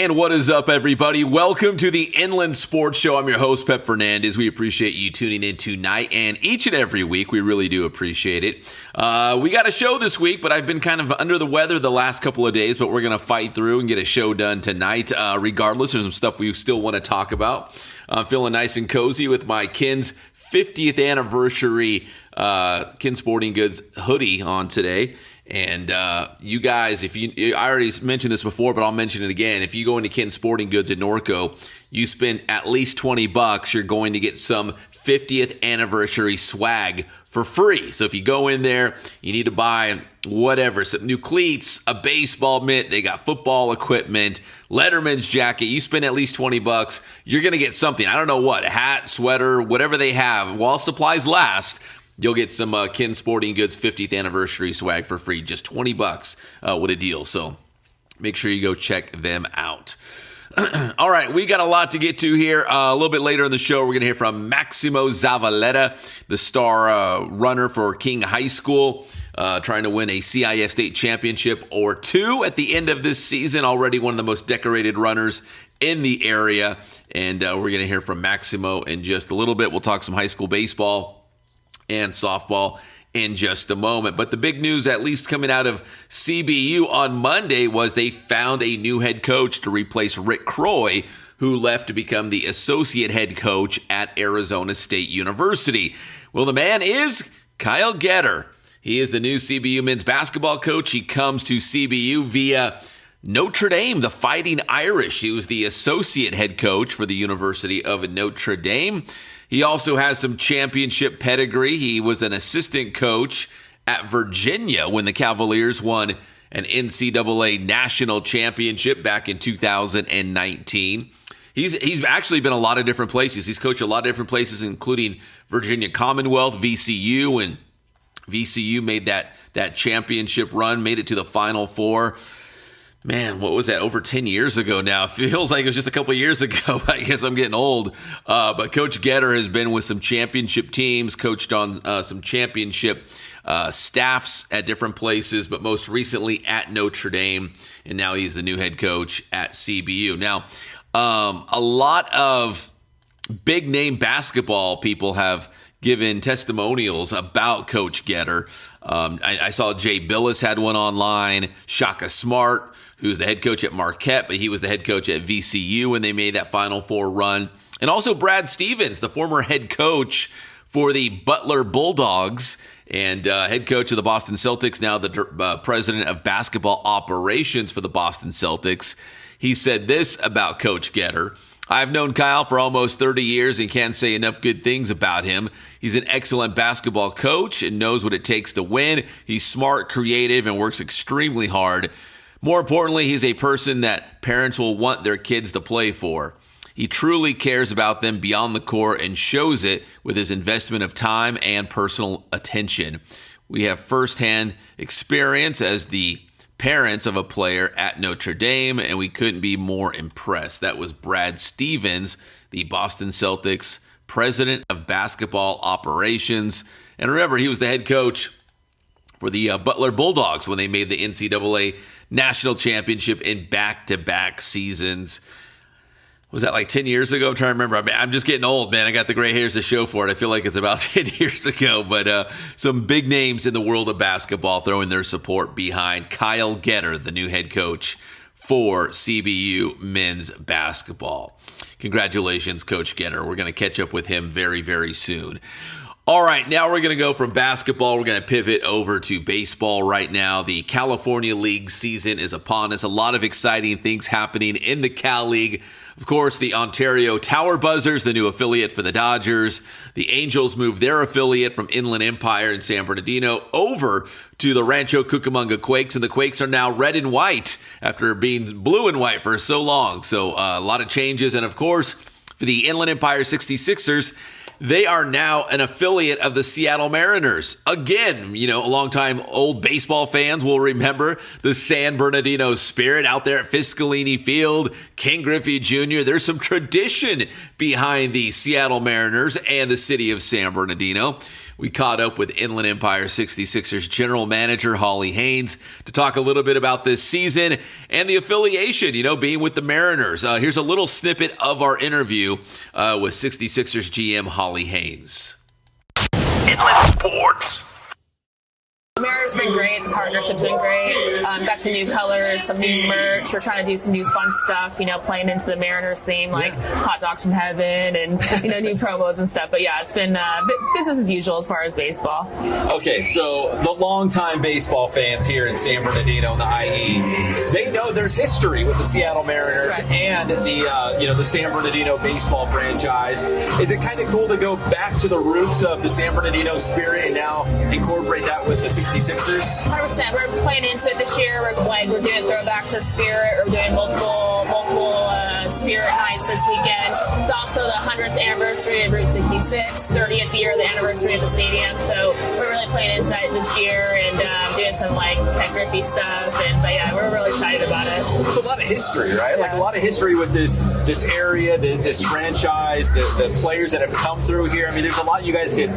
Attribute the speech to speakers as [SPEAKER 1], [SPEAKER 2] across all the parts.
[SPEAKER 1] And what is up, everybody? Welcome to the Inland Sports Show. I'm your host, Pep Fernandez. We appreciate you tuning in tonight and each and every week. We really do appreciate it. We got a show this week, but I've been kind of under the weather the last couple of days, but we're going to fight through and get a show done tonight. Regardless, there's some stuff we still want to talk about. I'm feeling nice and cozy with my Ken's 50th anniversary Ken Sporting Goods hoodie on today. And you guys, I already mentioned this before, but I'll mention it again. If you go into Ken Sporting Goods in Norco, you spend at least $20, you're going to get some 50th anniversary swag for free. So if you go in there, you need to buy whatever, some new cleats, a baseball mitt, they got football equipment, Letterman's jacket. You spend at least $20, you're going to get something. I don't know what, a hat, sweater, whatever they have. While supplies last, you'll get some Ken Sporting Goods 50th anniversary swag for free. Just $20. What a deal. So make sure you go check them out. All right, we got a lot to get to here. A little bit later in the show, we're going to hear from Maximo Zavaleta, the star runner for King High School, trying to win a CIF state championship or two at the end of this season. Already one of the most decorated runners in the area. And we're going to hear from Maximo in just a little bit. We'll talk some high school baseball and softball in just a moment. But the big news, at least coming out of CBU on Monday, was they found a new head coach to replace Rick Croy, who left to become the associate head coach at Arizona State University. Well, the man is Kyle Getter. He is the new CBU men's basketball coach. He comes to CBU via Notre Dame, the Fighting Irish. He was the associate head coach for the University of Notre Dame. He also has some championship pedigree. He was an assistant coach at Virginia when the Cavaliers won an NCAA national championship back in 2019. He's actually been a lot of different places. He's coached a lot of different places, including Virginia Commonwealth, VCU, and VCU made that championship run, made it to the Final Four. Man, what was that? Over 10 years ago now. It feels like it was just a couple of years ago. I guess I'm getting old. But Coach Getter has been with some championship teams, coached on some championship staffs at different places, but most recently at Notre Dame. And now he's the new head coach at CBU. Now, a lot of big name basketball people have given testimonials about Coach Getter. I saw Jay Billis had one online. Shaka Smart, who's the head coach at Marquette, but he was the head coach at VCU when they made that Final Four run. And also Brad Stevens, the former head coach for the Butler Bulldogs and head coach of the Boston Celtics, now the president of basketball operations for the Boston Celtics. He said this about Coach Getter: "I've known Kyle for almost 30 years and can't say enough good things about him. He's an excellent basketball coach and knows what it takes to win. He's smart, creative, and works extremely hard. More importantly, he's a person that parents will want their kids to play for. He truly cares about them beyond the court and shows it with his investment of time and personal attention. We have firsthand experience as the parents of a player at Notre Dame, and we couldn't be more impressed." That was Brad Stevens, the Boston Celtics president of basketball operations. And remember, he was the head coach for the Butler Bulldogs when they made the NCAA national championship in back-to-back seasons. Was that like 10 years ago? I'm trying to remember. I'm just getting old, man. I got the gray hairs to show for it. I feel like it's about 10 years ago. But some big names in the world of basketball throwing their support behind Kyle Getter, the new head coach for CBU men's basketball. Congratulations, Coach Getter. We're going to catch up with him very, very soon. All right, now we're going to go from basketball. We're going to pivot over to baseball right now. The California League season is upon us. A lot of exciting things happening in the Cal League. Of course, the Ontario Tower Buzzers, the new affiliate for the Dodgers. The Angels moved their affiliate from Inland Empire in San Bernardino over to the Rancho Cucamonga Quakes, and the Quakes are now red and white after being blue and white for so long. So a lot of changes. And of course, for the Inland Empire 66ers, they are now an affiliate of the Seattle Mariners. Again, a long-time old baseball fans will remember the San Bernardino spirit out there at Fiscalini Field, King Griffey Jr. There's some tradition behind the Seattle Mariners and the city of San Bernardino. we caught up with Inland Empire 66ers General Manager Hollee Haines to talk a little bit about this season and the affiliation, being with the Mariners. Here's a little snippet of our interview with 66ers GM Hollee Haines.
[SPEAKER 2] Inland Sports.
[SPEAKER 3] The Mariners have been great. The partnership's been great. Got some new colors, some new merch. We're trying to do some new fun stuff, playing into the Mariners theme, like hot dogs from heaven and, new promos and stuff. But yeah, it's been business as usual as far as baseball.
[SPEAKER 4] Okay, so the longtime baseball fans here in San Bernardino and the IE, they know there's history with the Seattle Mariners and the San Bernardino baseball franchise. Is it kind of cool to go back to the roots of the San Bernardino spirit and now incorporate that with the 66ers?
[SPEAKER 3] 100%. We're playing into it this year. We're doing throwbacks of Spirit. We're doing multiple Spirit nights this weekend. It's also the 100th anniversary of Route 66, 30th year of the anniversary of the stadium. So we're really playing into that this year and doing some Ken Griffey stuff. But yeah, we're really excited about it.
[SPEAKER 4] So a lot of history, right?
[SPEAKER 3] Yeah.
[SPEAKER 4] A lot of history with this area, this franchise, the players that have come through here. I mean, there's a lot you guys could,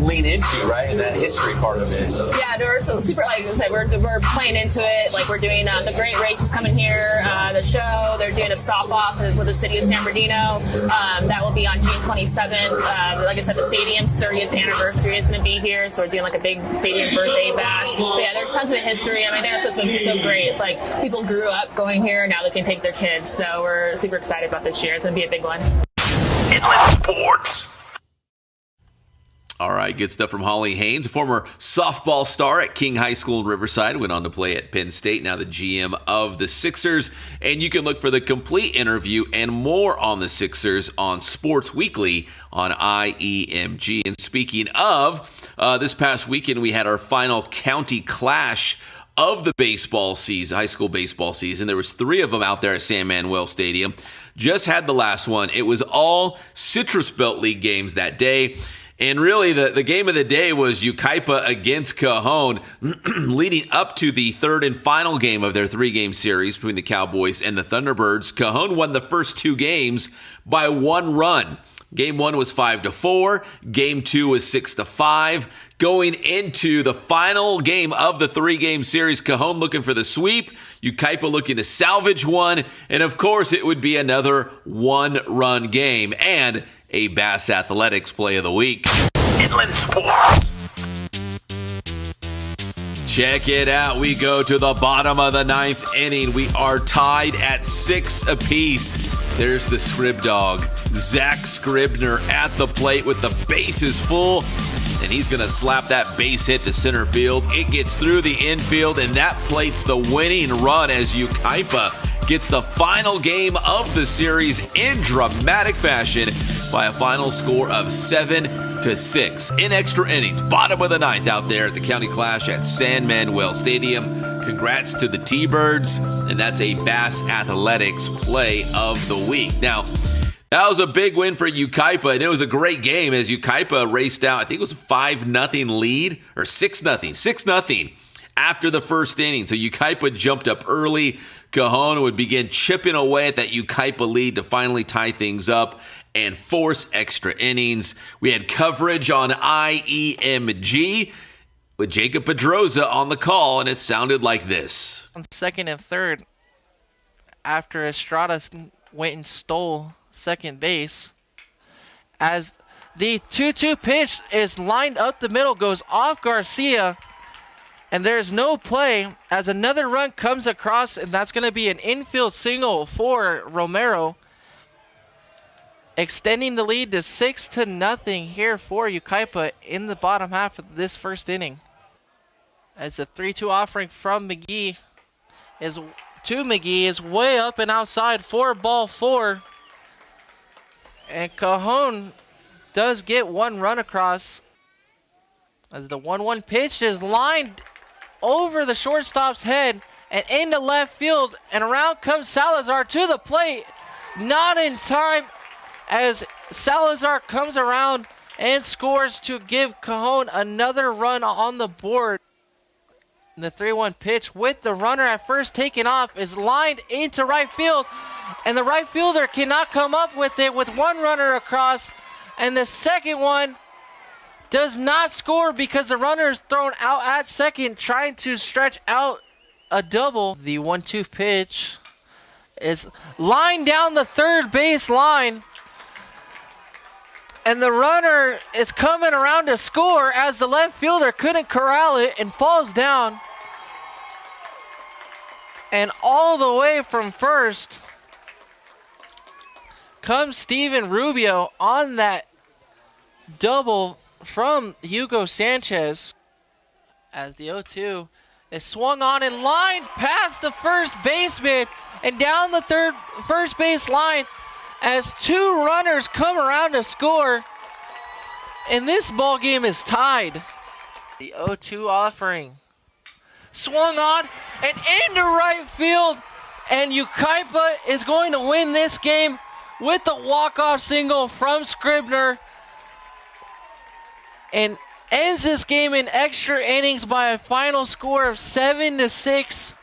[SPEAKER 4] lean into, right? And that history part of it.
[SPEAKER 3] Yeah, we're so super, like I said, we're playing into it. We're doing the Great Race is coming here, the show. They're doing a stop-off with the city of San Bernardino. That will be on June 27th. Like I said, the stadium's 30th anniversary is going to be here, so we're doing a big stadium birthday bash. But yeah, there's tons of history. I mean, that's what's been so great. It's people grew up going here, now they can take their kids. So we're super excited about this year. It's going to be a big one.
[SPEAKER 2] Inland Sports.
[SPEAKER 1] All right, good stuff from Hollee Haines, a former softball star at King High School in Riverside, went on to play at Penn State, now the GM of the Sixers. And you can look for the complete interview and more on the Sixers on Sports Weekly on IEMG. And speaking of, this past weekend we had our final county clash of the baseball season, high school baseball season. There was 3 of them out there at San Manuel Stadium. Just had the last one. It was all Citrus Belt League games that day. And really, the game of the day was Yucaipa against Cajon, leading up to the third and final game of their 3-game series between the Cowboys and the Thunderbirds. Cajon won the first 2 games by 1 run. Game 1 was 5-4. Game 2 was 6-5. Going into the final game of the 3-game series, Cajon looking for the sweep, Yucaipa looking to salvage one, and of course it would be another 1-run game and a Bass Athletics Play of the Week.
[SPEAKER 2] Inland Sports.
[SPEAKER 1] Check it out. We go to the bottom of the 9th inning. We are tied at 6 apiece. There's the Scrib Dog, Zach Scribner, at the plate with the bases full. And he's going to slap that base hit to center field. It gets through the infield, and that plates the winning run as Yucaipa gets the final game of the series in dramatic fashion by a final score of 7-6 in extra innings. Bottom of the 9th out there at the County Clash at San Manuel Stadium. Congrats to the T-Birds, and that's a Bass Athletics Play of the Week. Now, that was a big win for Yucaipa, and it was a great game as Yucaipa raced out, I think it was a 5-0 lead, or 6-0 after the first inning. So Yucaipa jumped up early. Cajon would begin chipping away at that Yucaipa lead to finally tie things up and force extra innings. We had coverage on IEMG with Jacob Pedroza on the call, and it sounded like this.
[SPEAKER 5] On second and third, after Estrada went and stole second base, as the 2-2 pitch is lined up the middle, goes off Garcia, and there's no play as another run comes across, and that's going to be an infield single for Romero, extending the lead to 6-0 here for Yucaipa in the bottom half of this first inning. As the 3-2 offering from McGee is way up and outside for ball 4. And Cajon does get 1 run across as the 1-1 pitch is lined over the shortstop's head and into left field, and around comes Salazar to the plate. Not in time as Salazar comes around and scores to give Cajon another run on the board. The 3-1 pitch with the runner at first taken off is lined into right field, and the right fielder cannot come up with it with 1 runner across, and the second one does not score because the runner is thrown out at second, trying to stretch out a double. The 1-2 pitch is lined down the third base line, and the runner is coming around to score as the left fielder couldn't corral it and falls down. And all the way from first comes Steven Rubio on that double from Hugo Sanchez, as the 0-2 is swung on and lined past the first baseman and down the first base line as two runners come around to score, and this ball game is tied. The 0-2 offering swung on and into right field, and Ukaipa is going to win this game with the walk-off single from Scribner, and ends this game in extra innings by a final score of 7-6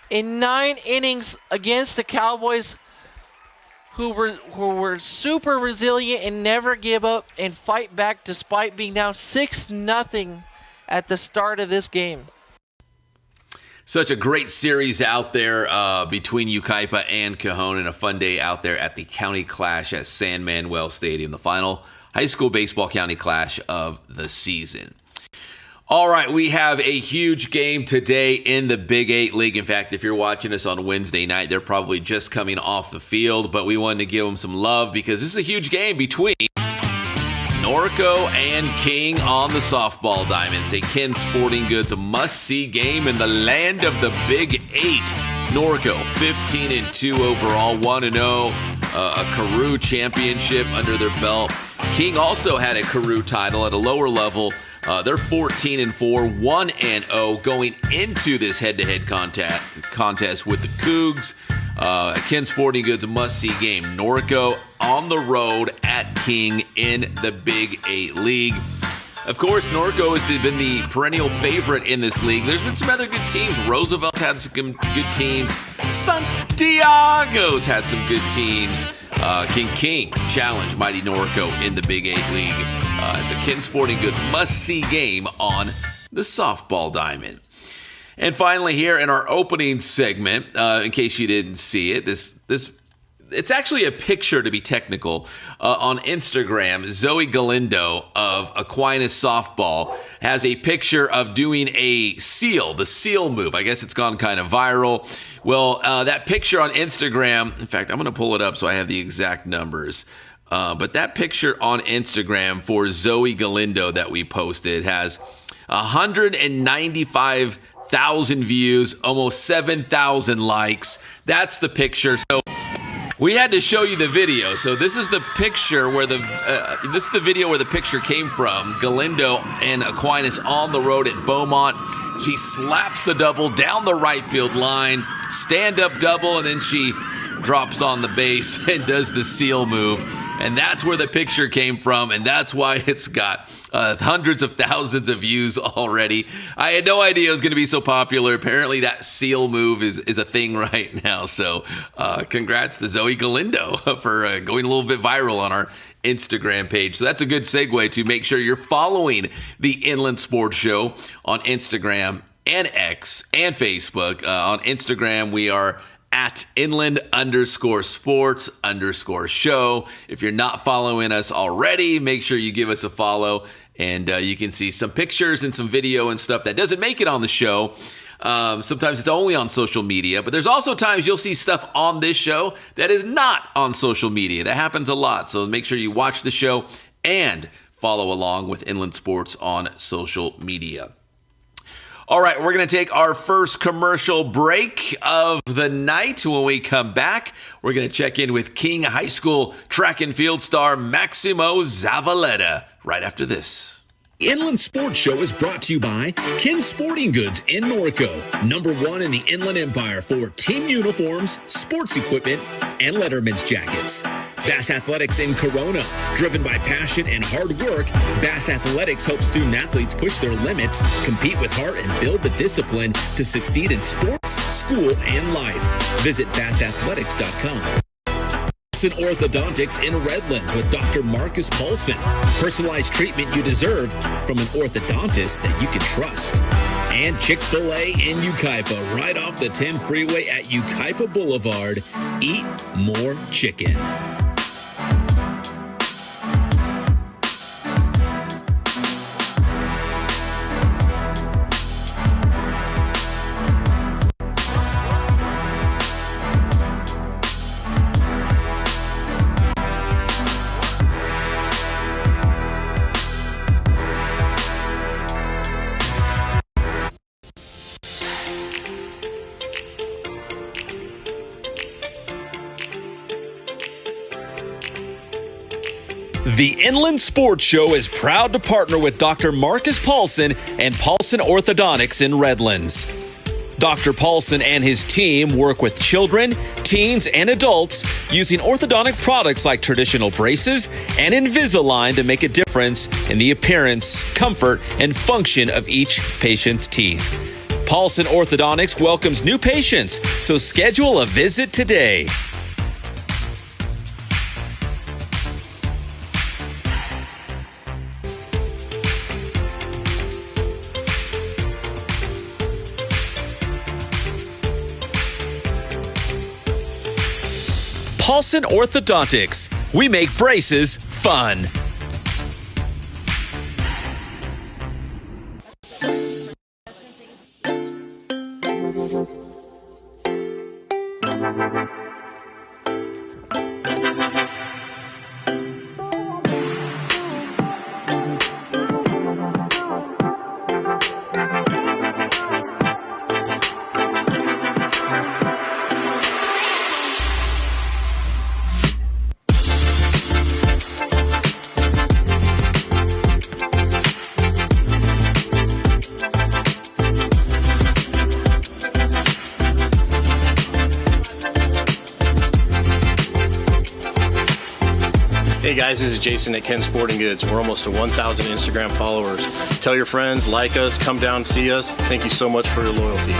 [SPEAKER 5] in 9 innings against the Cowboys, who were super resilient and never give up and fight back despite being down 6-0 at the start of this game.
[SPEAKER 1] Such a great series out there between Ukaipa and Cajon, and a fun day out there at the County Clash at San Manuel Stadium, the final high school baseball county clash of the season. All right, we have a huge game today in the Big 8 League. In fact, if you're watching us on Wednesday night, they're probably just coming off the field, but we wanted to give them some love because this is a huge game between Norco and King on the softball diamond. It's a Ken Sporting Goods must-see game in the land of the Big 8. Norco, 15-2 overall, 1-0, a Carew championship under their belt. King also had a Carew title at a lower level. They're 14-4, 1-0 going into this head-to-head contest with the Cougs. Ken Sporting Goods must-see game. Norco on the road at King in the Big 8 League. Of course, Norco has been the perennial favorite in this league. There's been some other good teams. Roosevelt's had some good teams. Santiago's had some good teams. King challenge mighty Norco in the Big 8 League. It's a Ken Sporting Goods must-see game on the softball diamond. And finally, here in our opening segment, in case you didn't see it, it's actually a picture, to be technical, on Instagram. Zoe Galindo of Aquinas Softball has a picture of doing the seal move. I guess it's gone kind of viral. Well, that picture on Instagram, in fact, I'm going to pull it up so I have the exact numbers. But that picture on Instagram for Zoe Galindo that we posted has 195,000 views, almost 7,000 likes. That's the picture. So we had to show you the video. So this is the picture where this is the video where the picture came from. Galindo and Aquinas on the road at Beaumont. She slaps the double down the right field line, stand-up double, and then she drops on the base and does the seal move. And that's where the picture came from, and that's why it's got hundreds of thousands of views already. I had no idea it was going to be so popular. Apparently that seal move is a thing right now. So congrats to Zoe Galindo for going a little bit viral on our Instagram page. So that's a good segue to make sure you're following the Inland Sports Show on Instagram and X and Facebook. On Instagram, we are at Inland_sports_show. If you're not following us already, make sure you give us a follow, and you can see some pictures and some video and stuff that doesn't make it on the show. Sometimes it's only on social media, but there's also times you'll see stuff on this show that is not on social media. That happens a lot. So make sure you watch the show and follow along with Inland Sports on social media. All right, we're going to take our first commercial break of the night. When we come back, we're going to check in with King High School track and field star Maximo Zavaleta right after this.
[SPEAKER 6] Inland Sports Show is brought to you by Ken Sporting Goods in Norco, #1 in the Inland Empire for team uniforms, sports equipment, and letterman's jackets. Bass Athletics in Corona, driven by passion and hard work, Bass Athletics hopes student athletes push their limits, compete with heart, and build the discipline to succeed in sports, school, and life. Visit bassathletics.com. Paulson Orthodontics in Redlands with Dr. Marcus Paulson. Personalized treatment you deserve from an orthodontist that you can trust. And Chick-fil-A in Yucaipa, right off the 10 freeway at Yucaipa Boulevard. Eat more chicken. The Inland Sports Show is proud to partner with Dr. Marcus Paulson and Paulson Orthodontics in Redlands. Dr. Paulson and his team work with children, teens, and adults using orthodontic products like traditional braces and Invisalign to make a difference in the appearance, comfort, and function of each patient's teeth. Paulson Orthodontics welcomes new patients, so schedule a visit today. Paulson Orthodontics. We make braces fun.
[SPEAKER 7] Hey guys, this is Jason at Ken Sporting Goods. We're almost to 1,000 Instagram followers. Tell your friends, like us, come down, see us. Thank you so much for your loyalty.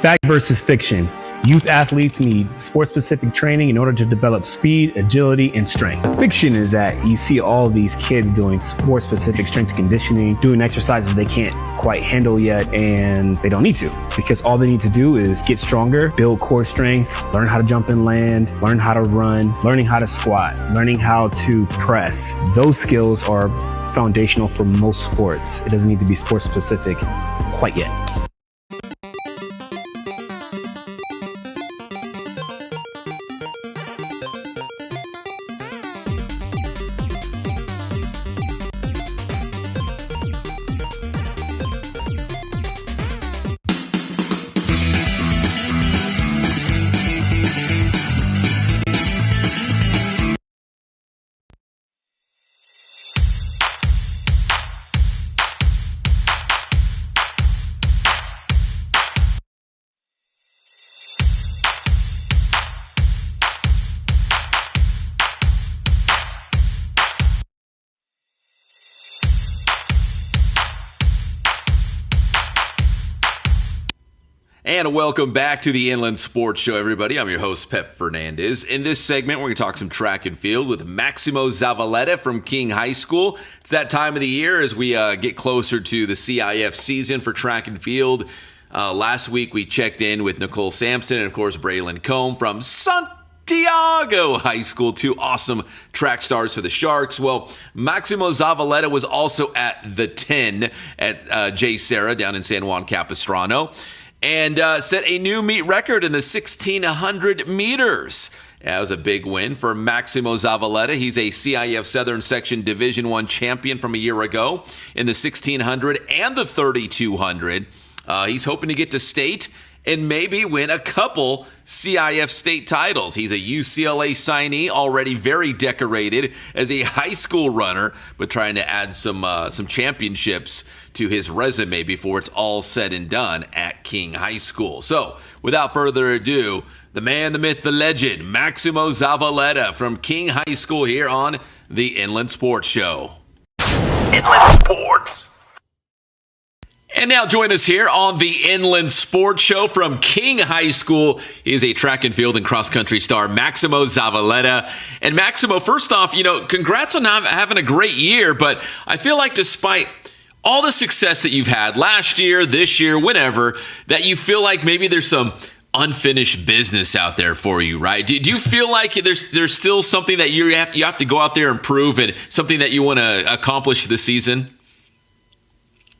[SPEAKER 8] Fact versus fiction. Youth athletes need sport-specific training in order to develop speed, agility, and strength. The fiction is that you see all these kids doing sport-specific strength and conditioning, doing exercises they can't quite handle yet, and they don't need to, because all they need to do is get stronger, build core strength, learn how to jump and land, learn how to run, learning how to squat, learning how to press. Those skills are foundational for most sports. It doesn't need to be sport-specific quite yet.
[SPEAKER 1] And welcome back to the Inland Sports Show, everybody. I'm your host, Pep Fernandez. In this segment, we're going to talk some track and field with Maximo Zavaleta from King High School. It's that time of the year as we get closer to the CIF season for track and field. Last week, we checked in with Nicole Sampson and, of course, Braylon Combe from Santiago High School, two awesome track stars for the Sharks. Well, Maximo Zavaleta was also at the 10 at J. Serra down in San Juan Capistrano, and set a new meet record in the 1,600 meters. That was a big win for Maximo Zavaleta. He's a CIF Southern Section Division I champion from a year ago in the 1,600 and the 3,200. He's hoping to get to state and maybe win a couple CIF state titles. He's a UCLA signee, already very decorated as a high school runner, but trying to add some championships to his resume before it's all said and done at King High School. So, without further ado, the man, the myth, the legend, Maximo Zavaleta from King High School here on the Inland Sports Show.
[SPEAKER 2] Inland Sports.
[SPEAKER 1] And now join us here on the Inland Sports Show from King High School. He is a track and field and cross-country star, Maximo Zavaleta. And Maximo, first off, congrats on having a great year, but I feel like despite all the success that you've had last year, this year, whenever, that you feel like maybe there's some unfinished business out there for you, right? Do you feel like there's still something that you have to go out there and prove, and something that you want to accomplish this season?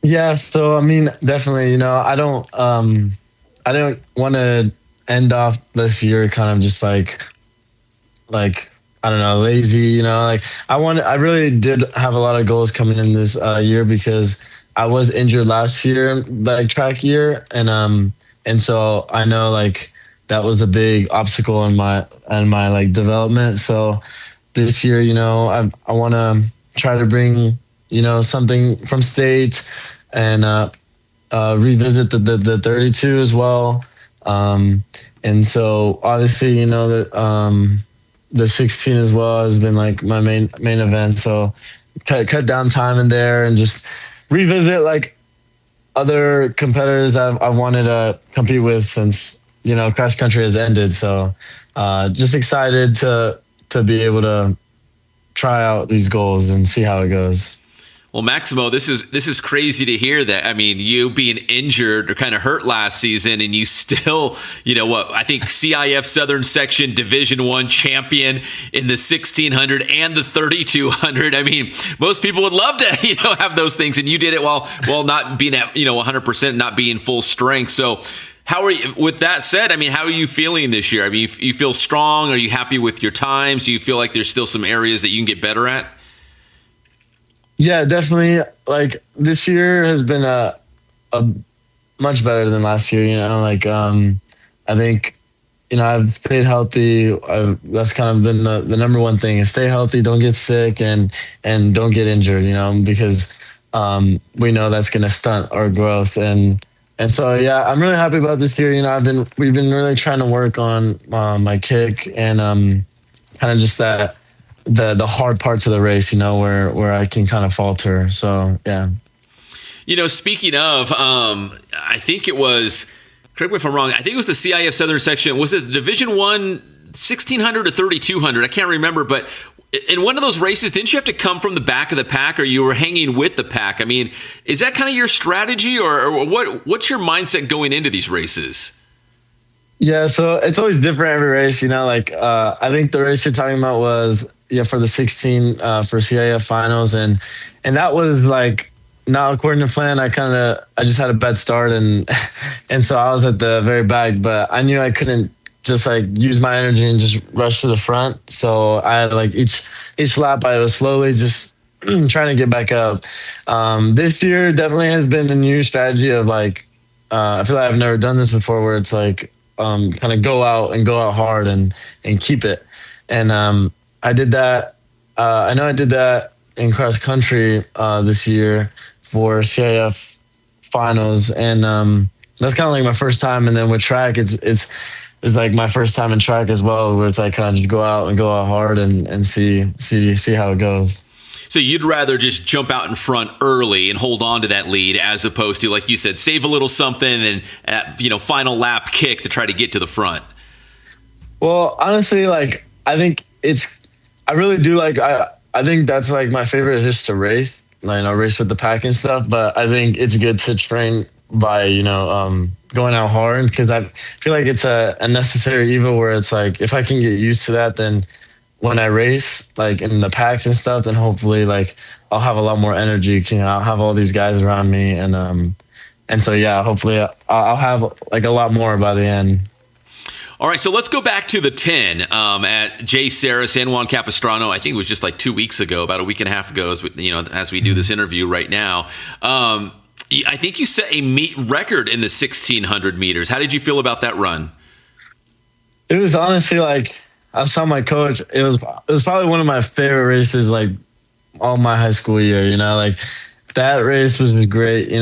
[SPEAKER 9] Yeah, so I mean, definitely, I don't want to end off this year kind of just like I don't know, lazy, I really did have a lot of goals coming in this year, because I was injured last year, like track year, and so I know like that was a big obstacle in my like development. So this year, I want to try to bring something from state, and revisit the 32 as well. And so obviously, the 16 as well has been like my main event. So cut down time in there and just revisit like other competitors I've wanted to compete with since, cross country has ended. So just excited to be able to try out these goals and see how it goes.
[SPEAKER 1] Well, Maximo, this is crazy to hear that. I mean, you being injured or kind of hurt last season, and you still, I think CIF Southern Section Division 1 champion in the 1600 and the 3200. I mean, most people would love to, have those things, and you did it while not being at, 100%, not being full strength. So, how are you? With that said, I mean, how are you feeling this year? I mean, you feel strong? Are you happy with your times? Do you feel like there's still some areas that you can get better at?
[SPEAKER 9] Yeah, definitely. Like this year has been a much better than last year. I think I've stayed healthy. That's kind of been the number one thing: is stay healthy, don't get sick, and don't get injured. Because we know that's going to stunt our growth. And so yeah, I'm really happy about this year. We've been really trying to work on my kick and kind of just that. The hard parts of the race, where I can kind of falter. So, yeah.
[SPEAKER 1] Speaking of, I think it was, correct me if I'm wrong, I think it was the CIF Southern Section. Was it the Division 1 1600 or 3200? I can't remember, but in one of those races, didn't you have to come from the back of the pack, or you were hanging with the pack? I mean, is that kind of your strategy, or what's your mindset going into these races?
[SPEAKER 9] Yeah, so it's always different every race, I think the race you're talking about was, for the 16 for CIF finals, and that was like not according to plan. I just had a bad start, and so I was at the very back, but I knew I couldn't just like use my energy and just rush to the front. So I had like each lap I was slowly just trying to get back up. This year definitely has been a new strategy of like I feel like I've never done this before, where it's like kind of go out hard and keep it. And I did that. I know I did that in cross country this year for CIF finals, and that's kind of like my first time. And then with track, it's like my first time in track as well, where it's like kind of just go out hard and see how it goes.
[SPEAKER 1] So you'd rather just jump out in front early and hold on to that lead, as opposed to, like you said, save a little something and final lap kick to try to get to the front.
[SPEAKER 9] Well, honestly, like I think I really do like. I think that's like my favorite, just to race, race with the pack and stuff. But I think it's good to train by going out hard, because I feel like it's a necessary evil, where it's like if I can get used to that, then when I race like in the packs and stuff, then hopefully like I'll have a lot more energy. I'll have all these guys around me, and so yeah, hopefully I'll have like a lot more by the end.
[SPEAKER 1] All right, so let's go back to the 10 at J. Sarah San Juan Capistrano. I think it was just like 2 weeks ago, about a week and a half ago, as we do this interview right now. I think you set a meet record in the 1600 meters. How did you feel about that run?
[SPEAKER 9] It was honestly like, I was telling my coach, it was probably one of my favorite races like all my high school year. Like that race was great. It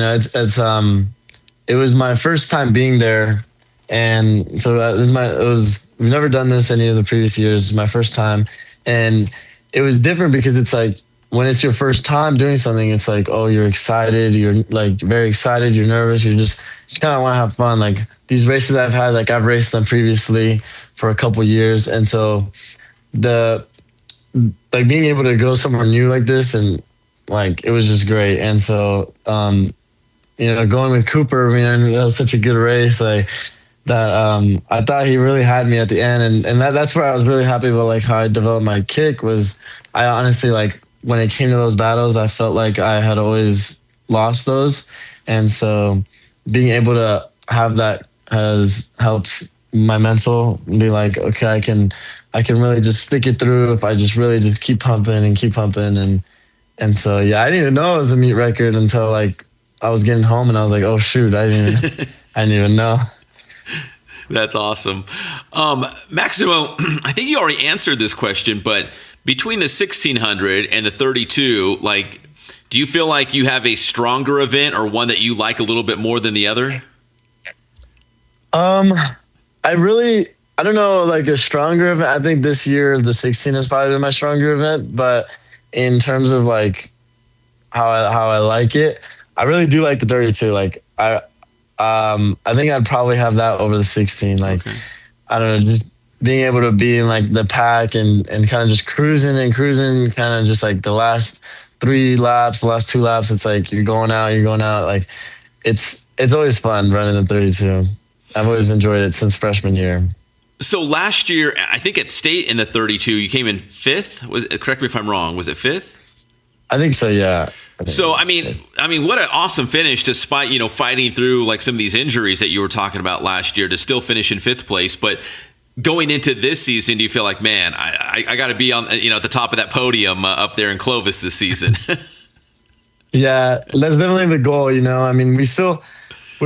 [SPEAKER 9] was my first time being there. And so we've never done this any of the previous years. It was my first time, and it was different because it's like when it's your first time doing something, it's like, oh, you're excited, you're like very excited, you're nervous, you kind of want to have fun. Like these races I've had, like I've raced them previously for a couple years, and so like being able to go somewhere new like this, and like it was just great. And so going with Cooper, I mean, that was such a good race, like that I thought he really had me at the end, and that's where I was really happy about like how I developed my kick. Was I honestly, like when it came to those battles, I felt like I had always lost those, and so being able to have that has helped my mental be like, okay, I can really just stick it through if I just really just keep pumping, and so yeah, I didn't even know it was a meet record until like I was getting home and I was like, oh shoot, I didn't even know.
[SPEAKER 1] That's awesome. Maximo, I think you already answered this question, but between the 1600 and the 32, like, do you feel like you have a stronger event or one that you like a little bit more than the other?
[SPEAKER 9] I don't know, like a stronger event. I think this year the 16 has probably been my stronger event, but in terms of like how I like it, I really do like the 32. Like I think I'd probably have that over the 16. Like, okay. I don't know, just being able to be in like the pack and kind of just cruising, kind of just like the last 3 laps, the last 2 laps. It's like you're going out. Like it's always fun running the 32. I've always enjoyed it since freshman year.
[SPEAKER 1] So last year, I think at state in the 32, you came in 5th. Correct me if I'm wrong. Was it 5th?
[SPEAKER 9] I think so. Yeah.
[SPEAKER 1] I mean, what an awesome finish, despite fighting through like some of these injuries that you were talking about last year, to still finish in 5th place. But going into this season, do you feel like, man, I got to be on at the top of that podium up there in Clovis this season?
[SPEAKER 9] Yeah, that's definitely the goal. I mean, we're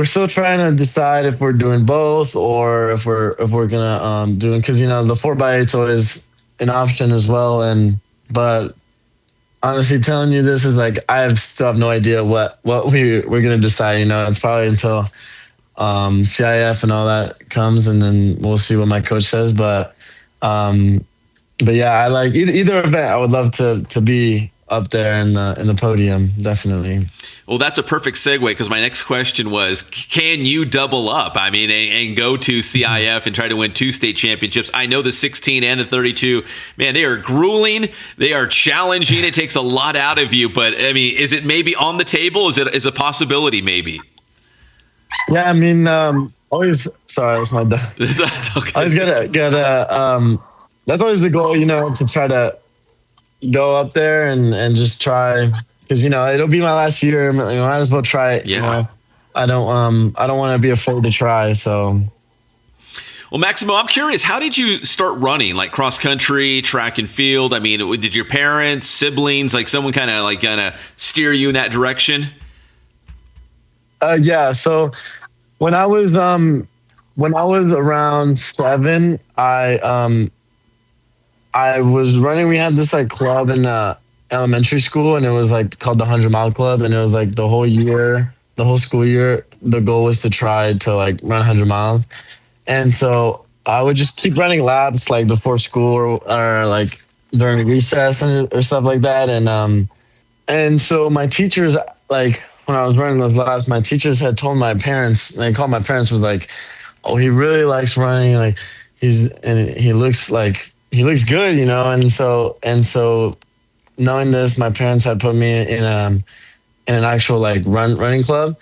[SPEAKER 9] still trying to decide if we're doing both or if we're gonna because the 4x8 is always an option as well. But honestly, telling you this is like I still have no idea what we're gonna decide. It's probably until CIF and all that comes, and then we'll see what my coach says. But yeah, I like either event. I would love to be up there in the podium, definitely.
[SPEAKER 1] Well, that's a perfect segue, because my next question was, can you double up? I mean, and go to CIF and try to win 2 state championships? I know the 16 and the 32, man, they are grueling. They are challenging. It takes a lot out of you. But I mean, is it maybe on the table? Is a possibility maybe?
[SPEAKER 9] Yeah, I mean, always. Sorry, that's my dad.
[SPEAKER 1] That's okay.
[SPEAKER 9] I always gotta. That's always the goal, to try to go up there and just try, because it'll be my last year. I might as well try it.
[SPEAKER 1] Yeah.
[SPEAKER 9] I don't want to be afraid to try. So.
[SPEAKER 1] Well, Maximo, I'm curious, how did you start running, like cross country, track and field? I mean, did your parents, siblings, like someone kind of steer you in that direction?
[SPEAKER 9] Yeah. So when I was around 7, I was running. We had this like club in elementary school, and it was like called the 100-mile club, and it was like the whole school year, the goal was to try to like run 100 miles. And so I would just keep running laps like before school or like during recess or stuff like that. And so my teachers, like when I was running those laps, my teachers had told my parents, they called my parents, was like, oh, he really likes running. Like he looks good, And so knowing this, my parents had put me in an actual like running club,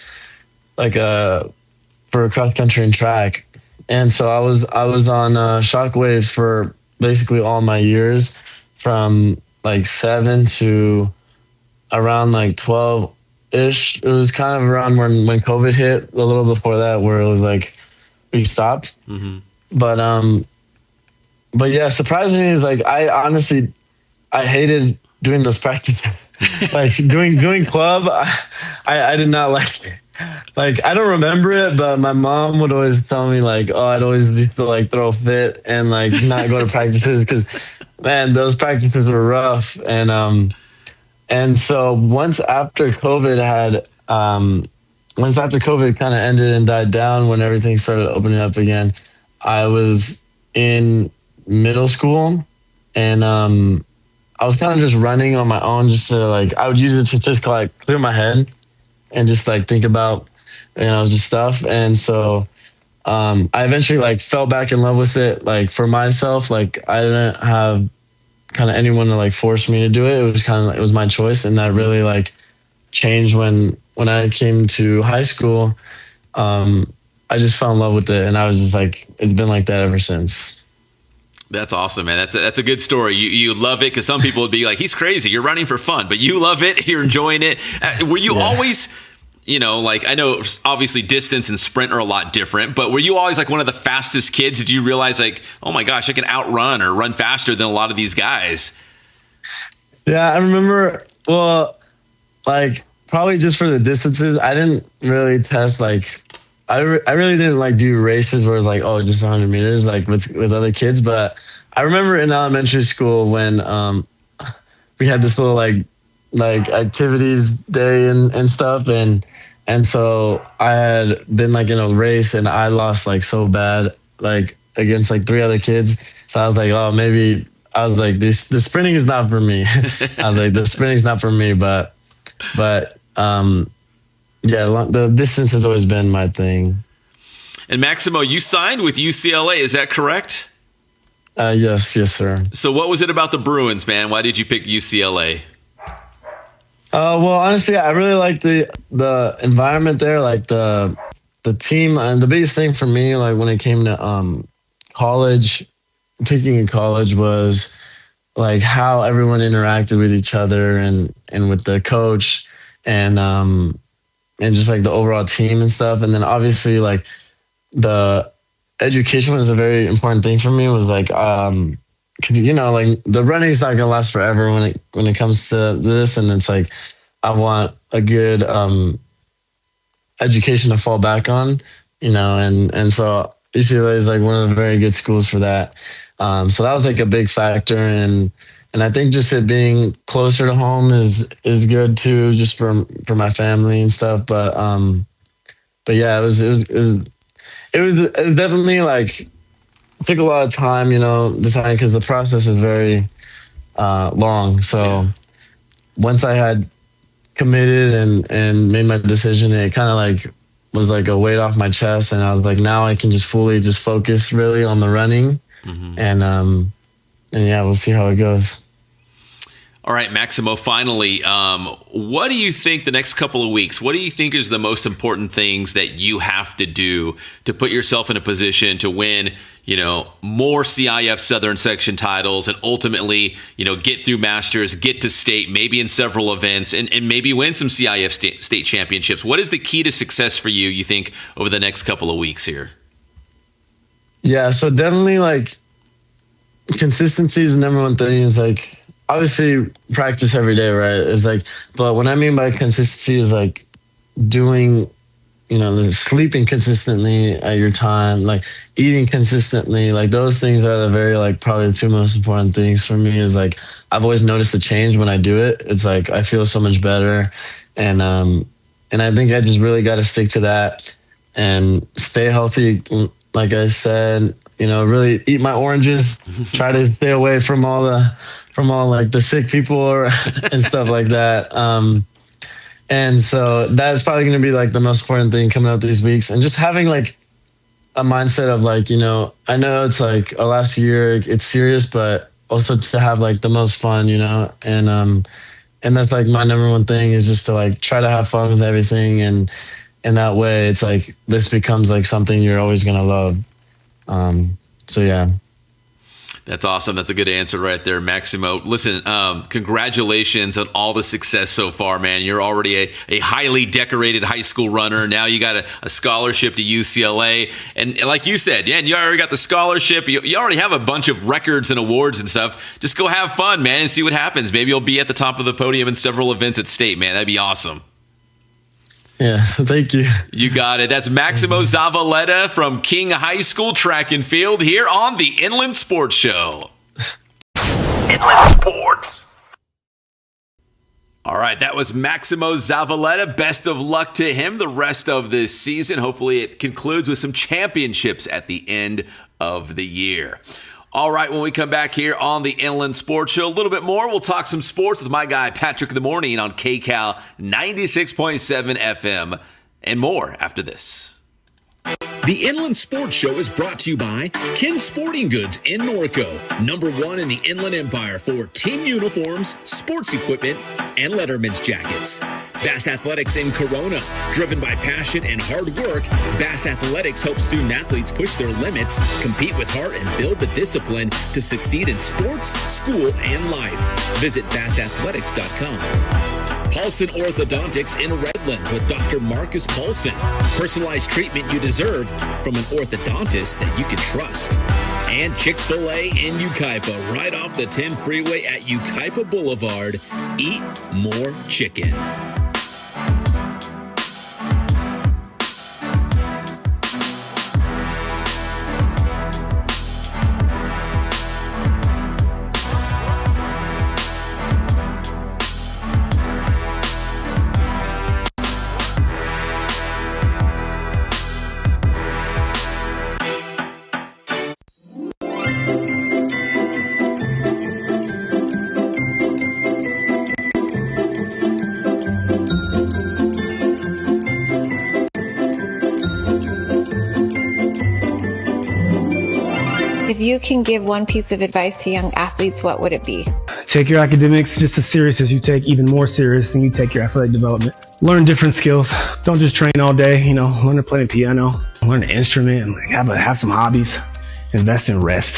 [SPEAKER 9] like for cross country and track. And so I was on shockwaves for basically all my years, from like 7 to around like 12-ish. It was kind of around when COVID hit, a little before that, where it was like we stopped. Mm-hmm. But yeah, surprisingly is like I hated doing those practices. Like doing club, I did not like it. Like I don't remember it, but my mom would always tell me like, oh, I'd always used to like throw a fit and like not go to practices, because man, those practices were rough. And so once after COVID kind of ended and died down, when everything started opening up again, I was in middle school, and I was kind of just running on my own, just to like, I would use it to just like clear my head and just like think about, just stuff. And so I eventually like fell back in love with it. Like for myself, like I didn't have kind of anyone to like force me to do it. It was kind of, it was my choice. And that really like changed when I came to high school. I just fell in love with it, and I was just like, it's been like that ever since.
[SPEAKER 1] That's awesome, man. That's a good story. You love it, because some people would be like, he's crazy. You're running for fun, but you love it. You're enjoying it. Were you always, like, I know obviously distance and sprint are a lot different, but were you always like one of the fastest kids? Did you realize like, oh my gosh, I can outrun or run faster than a lot of these guys?
[SPEAKER 9] Yeah, I remember, well, like probably just for the distances, I didn't really test like, I really didn't like do races where it's like, oh, just 100 meters like with other kids. But I remember in elementary school when we had this little like activities day and stuff, and so I had been like in a race and I lost like so bad like against like 3 other kids. So I was like, oh, maybe I was like, the sprinting is not for me. I was like, the sprinting's not for me, but yeah, the distance has always been my thing.
[SPEAKER 1] And Maximo, you signed with UCLA, is that correct?
[SPEAKER 9] Yes, sir. So
[SPEAKER 1] what was it about the Bruins, man? Why did you pick UCLA?
[SPEAKER 9] Well, honestly, I really like the environment there, like the team, and the biggest thing for me, like when it came to college, picking in college was like how everyone interacted with each other and with the coach and just like the overall team and stuff. And then obviously like the education was a very important thing for me. It was like, like the running is not going to last forever when it comes to this. And it's like, I want a good education to fall back on, and so UCLA is like one of the very good schools for that. So that was like a big factor. And I think just it being closer to home is good too, just for my family and stuff. But yeah, it was definitely like, it took a lot of time, deciding, because the process is very long. So once I had committed and made my decision, it kind of like was like a weight off my chest, and I was like, now I can just fully just focus really on the running. Mm-hmm. And yeah, we'll see how it goes.
[SPEAKER 1] All right, Maximo, finally, what do you think the next couple of weeks, what do you think is the most important things that you have to do to put yourself in a position to win, more CIF Southern Section titles and ultimately, get through Masters, get to state, maybe in several events, and maybe win some CIF state championships? What is the key to success for you think, over the next couple of weeks here?
[SPEAKER 9] Yeah, so definitely like consistency is the number one thing. Is like, obviously practice every day, right? It's like, but what I mean by consistency is like doing, sleeping consistently at your time, like eating consistently, like those things are the very, like probably the 2 most important things for me. Is like, I've always noticed the change when I do it. It's like, I feel so much better. And I think I just really got to stick to that and stay healthy. Like I said, really eat my oranges, try to stay away from all like the sick people and stuff like that. And so that's probably going to be like the most important thing coming out these weeks, and just having like a mindset of like, I know it's like our last year, it's serious, but also to have like the most fun, and that's like my number one thing, is just to like try to have fun with everything. And that way it's like, this becomes like something you're always going to love. So yeah.
[SPEAKER 1] That's awesome. That's a good answer right there, Maximo. Listen, congratulations on all the success so far, man. You're already a highly decorated high school runner. Now you got a scholarship to UCLA. And like you said, yeah, you already got the scholarship. You already have a bunch of records and awards and stuff. Just go have fun, man, and see what happens. Maybe you'll be at the top of the podium in several events at state, man. That'd be awesome.
[SPEAKER 9] Yeah, thank you.
[SPEAKER 1] You got it. That's Maximo Zavaleta from King High School Track and Field here on the Inland Sports Show.
[SPEAKER 2] Inland Sports.
[SPEAKER 1] All right, that was Maximo Zavaleta. Best of luck to him the rest of this season. Hopefully it concludes with some championships at the end of the year. All right, when we come back here on the Inland Sports Show, a little bit more. We'll talk some sports with my guy Patrick in the morning on KCAL 96.7 FM and more after this.
[SPEAKER 6] The Inland Sports Show is brought to you by Ken Sporting Goods in Norco, #1 in the Inland Empire for team uniforms, sports equipment, and letterman's jackets. Bass Athletics in Corona, driven by passion and hard work, Bass Athletics helps student athletes push their limits, compete with heart, and build the discipline to succeed in sports, school, and life. Visit bassathletics.com. Paulson Orthodontics in Redlands with Dr. Marcus Paulson. Personalized treatment you deserve from an orthodontist that you can trust. And Chick-fil-A in Yucaipa, right off the 10 freeway at Yucaipa Boulevard. Eat more chicken.
[SPEAKER 10] If you can give one piece of advice to young athletes, what would it be?
[SPEAKER 8] Take your academics just as serious as you take, even more serious than you take your athletic development. Learn different skills. Don't just train all day, learn to play the piano, learn an instrument, and have some hobbies. Invest in rest.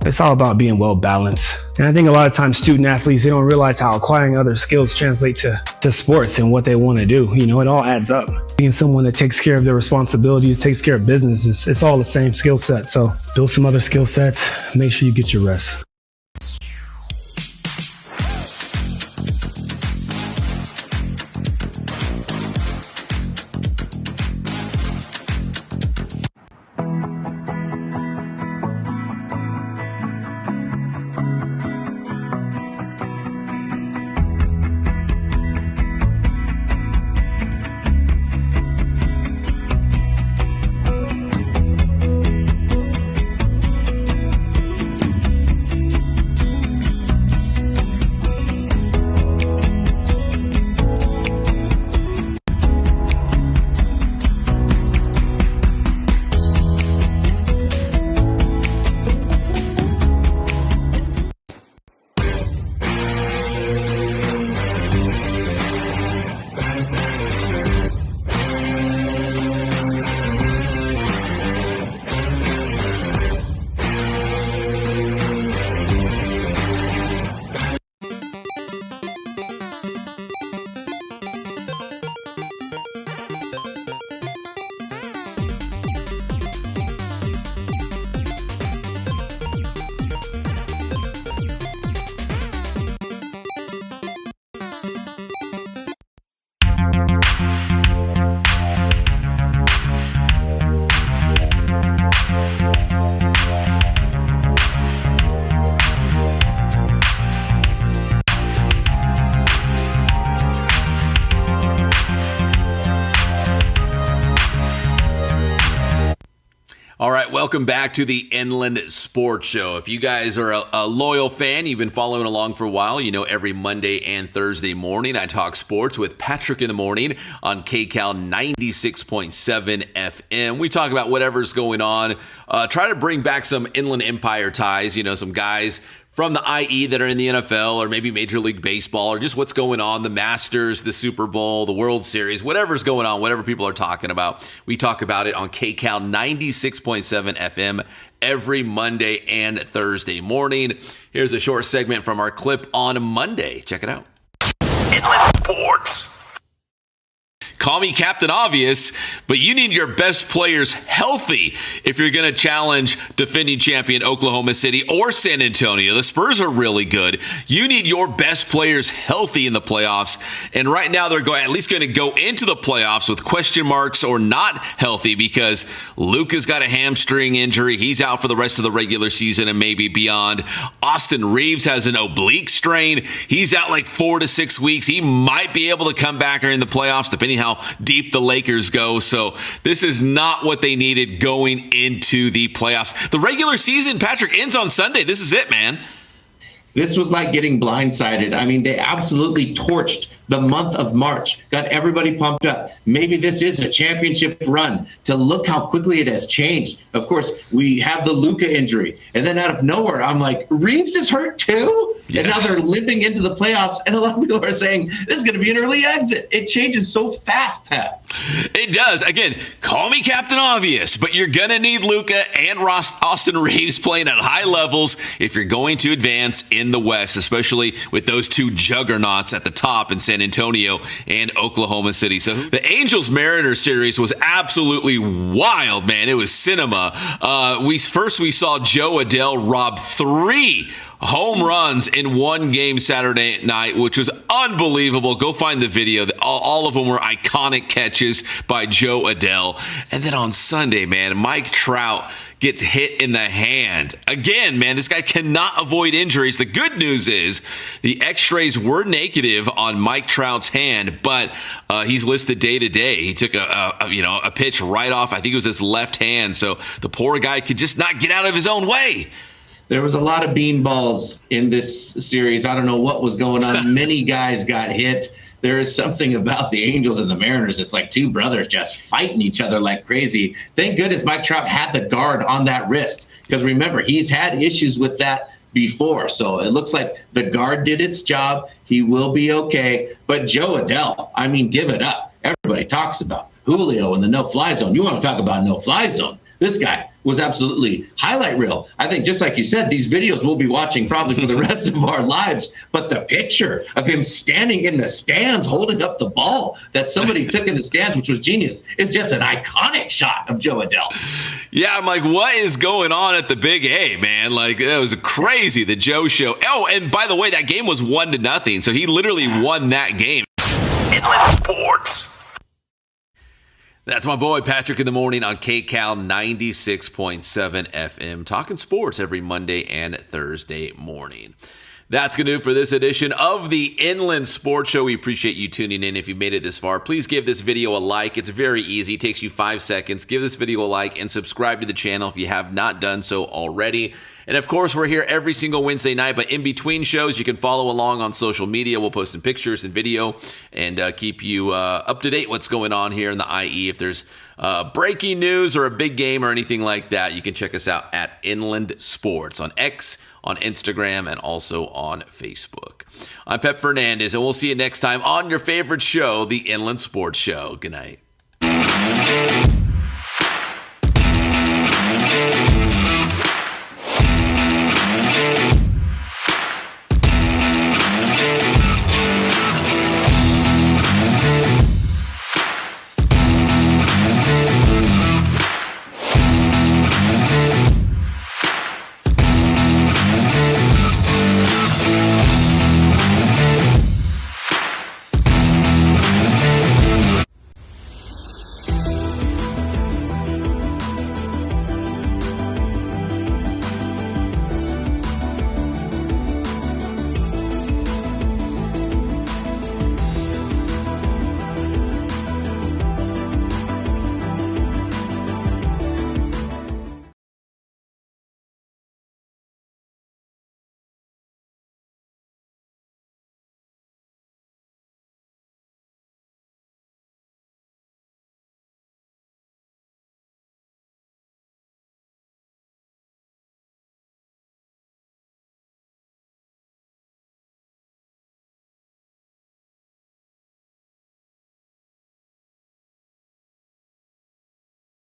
[SPEAKER 8] It's all about being well balanced. And I think a lot of times student athletes, they don't realize how acquiring other skills translate to sports and what they want to do. It all adds up. Being someone that takes care of their responsibilities, takes care of business, it's all the same skill set. So build some other skill sets. Make sure you get your rest.
[SPEAKER 1] All right, welcome back to the Inland Sports Show. If you guys are a loyal fan, you've been following along for a while, every Monday and Thursday morning, I talk sports with Patrick in the morning on KCAL 96.7 FM. We talk about whatever's going on, try to bring back some Inland Empire ties, some guys from the IE that are in the NFL or maybe Major League Baseball or just what's going on, the Masters, the Super Bowl, the World Series, whatever's going on, whatever people are talking about. We talk about it on KCAL 96.7 FM every Monday and Thursday morning. Here's a short segment from our clip on Monday. Check it out.
[SPEAKER 2] Inland Sports.
[SPEAKER 1] Call me Captain Obvious, but you need your best players healthy if you're going to challenge defending champion Oklahoma City or San Antonio. The Spurs are really good. You need your best players healthy in the playoffs. And right now they're at least going to go into the playoffs with question marks or not healthy because Luka's got a hamstring injury. He's out for the rest of the regular season and maybe beyond. Austin Reeves has an oblique strain. He's out like 4 to 6 weeks. He might be able to come back in the playoffs depending how how deep the Lakers go. So this is not what they needed going into the playoffs. The regular season, Patrick, ends on Sunday. This is it, man.
[SPEAKER 11] This was like getting blindsided. I mean, they absolutely torched the month of March, got everybody pumped up. Maybe this is a championship run. To look how quickly it has changed. Of course, we have the Luka injury. And then out of nowhere, I'm like, Reeves is hurt too? Yeah. And now they're limping into the playoffs. And a lot of people are saying, this is going to be an early exit. It changes so fast, Pat.
[SPEAKER 1] It does. Again, call me Captain Obvious, but you're going to need Luka and Austin Reeves playing at high levels if you're going to advance in the West, especially with those two juggernauts at the top in San Antonio and Oklahoma City. So the Angels-Mariners series was absolutely wild, man. It was cinema. We saw Joe Adell rob 3 home runs in one game Saturday night, which was unbelievable. Go find the video. All of them were iconic catches by Joe Adell. And then on Sunday, man, Mike Trout gets hit in the hand. Again, man, this guy cannot avoid injuries. The good news is the x-rays were negative on Mike Trout's hand, but he's listed day to day. He took a pitch right off, I think it was his left hand. So the poor guy could just not get out of his own way.
[SPEAKER 11] There was a lot of beanballs in this series. I don't know what was going on. Many guys got hit. There is something about the Angels and the Mariners. It's like two brothers just fighting each other like crazy. Thank goodness Mike Trout had the guard on that wrist, because remember, he's had issues with that before. So it looks like the guard did its job. He will be okay. But Joe Adell, I mean, give it up. Everybody talks about Julio in the no-fly zone. You want to talk about no-fly zone? This guy was absolutely highlight reel. I think, just like you said, these videos we'll be watching probably for the rest of our lives. But the picture of him standing in the stands holding up the ball that somebody took in the stands, which was genius, is just an iconic shot of Joe Adell.
[SPEAKER 1] Yeah, I'm like, what is going on at the Big A, man? Like, it was crazy, the Joe show. Oh, and by the way, that game was 1-0. So he literally won that game.
[SPEAKER 2] Inland Sports.
[SPEAKER 1] That's my boy Patrick in the morning on KCAL 96.7 FM, talking sports every Monday and Thursday morning. That's going to do it for this edition of the Inland Sports Show. We appreciate you tuning in. If you've made it this far, please give this video a like. It's very easy. It takes you 5 seconds. Give this video a like and subscribe to the channel if you have not done so already. And of course, we're here every single Wednesday night, but in between shows, you can follow along on social media. We'll post some pictures and video and keep you up to date what's going on here in the IE. If there's breaking news or a big game or anything like that, you can check us out at Inland Sports on X, on Instagram, and also on Facebook. I'm Pep Fernandez, and we'll see you next time on your favorite show, the Inland Sports Show. Good night.